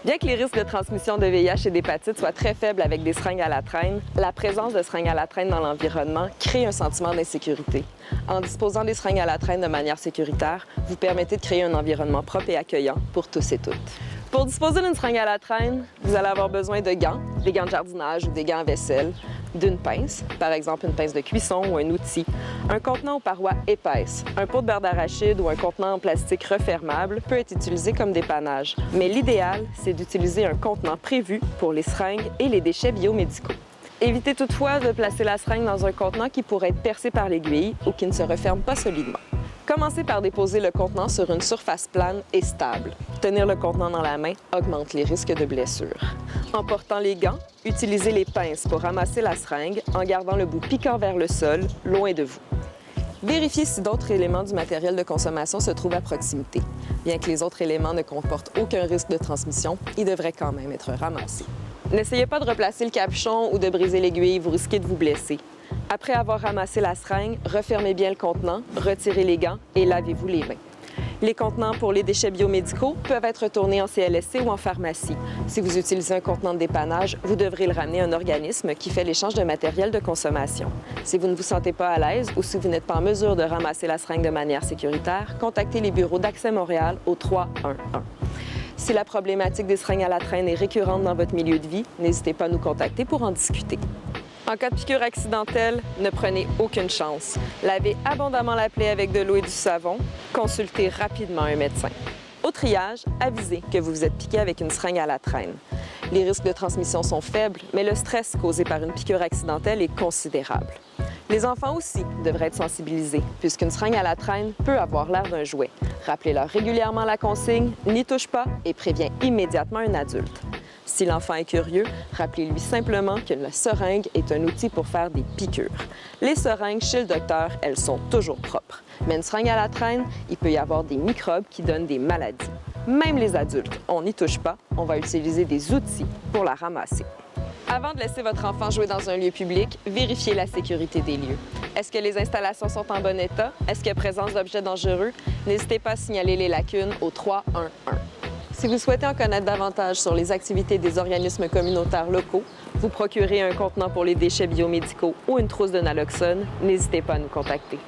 Bien que les risques de transmission de VIH et d'hépatite soient très faibles avec des seringues à la traîne, la présence de seringues à la traîne dans l'environnement crée un sentiment d'insécurité. En disposant des seringues à la traîne de manière sécuritaire, vous permettez de créer un environnement propre et accueillant pour tous et toutes. Pour disposer d'une seringue à la traîne, vous allez avoir besoin de gants, des gants de jardinage ou des gants à vaisselle, d'une pince, par exemple une pince de cuisson ou un outil, un contenant aux parois épaisses, un pot de beurre d'arachide ou un contenant en plastique refermable peut être utilisé comme dépannage. Mais l'idéal, c'est d'utiliser un contenant prévu pour les seringues et les déchets biomédicaux. Évitez toutefois de placer la seringue dans un contenant qui pourrait être percé par l'aiguille ou qui ne se referme pas solidement. Commencez par déposer le contenant sur une surface plane et stable. Tenir le contenant dans la main augmente les risques de blessures. En portant les gants, utilisez les pinces pour ramasser la seringue en gardant le bout piquant vers le sol, loin de vous. Vérifiez si d'autres éléments du matériel de consommation se trouvent à proximité. Bien que les autres éléments ne comportent aucun risque de transmission, ils devraient quand même être ramassés. N'essayez pas de replacer le capuchon ou de briser l'aiguille, vous risquez de vous blesser. Après avoir ramassé la seringue, refermez bien le contenant, retirez les gants et lavez-vous les mains. Les contenants pour les déchets biomédicaux peuvent être retournés en CLSC ou en pharmacie. Si vous utilisez un contenant de dépannage, vous devrez le ramener à un organisme qui fait l'échange de matériel de consommation. Si vous ne vous sentez pas à l'aise ou si vous n'êtes pas en mesure de ramasser la seringue de manière sécuritaire, contactez les bureaux d'Accès Montréal au 311. Si la problématique des seringues à la traîne est récurrente dans votre milieu de vie, n'hésitez pas à nous contacter pour en discuter. En cas de piqûre accidentelle, ne prenez aucune chance. Lavez abondamment la plaie avec de l'eau et du savon. Consultez rapidement un médecin. Au triage, avisez que vous vous êtes piqué avec une seringue à la traîne. Les risques de transmission sont faibles, mais le stress causé par une piqûre accidentelle est considérable. Les enfants aussi devraient être sensibilisés, puisqu'une seringue à la traîne peut avoir l'air d'un jouet. Rappelez-leur régulièrement la consigne, n'y touche pas et préviens immédiatement un adulte. Si l'enfant est curieux, rappelez-lui simplement que la seringue est un outil pour faire des piqûres. Les seringues chez le docteur, elles sont toujours propres. Mais une seringue à la traîne, il peut y avoir des microbes qui donnent des maladies. Même les adultes, on n'y touche pas, on va utiliser des outils pour la ramasser. Avant de laisser votre enfant jouer dans un lieu public, vérifiez la sécurité des lieux. Est-ce que les installations sont en bon état? Est-ce qu'il y a présence d'objets dangereux? N'hésitez pas à signaler les lacunes au 311. Si vous souhaitez en connaître davantage sur les activités des organismes communautaires locaux, vous procurez un contenant pour les déchets biomédicaux ou une trousse de naloxone, n'hésitez pas à nous contacter.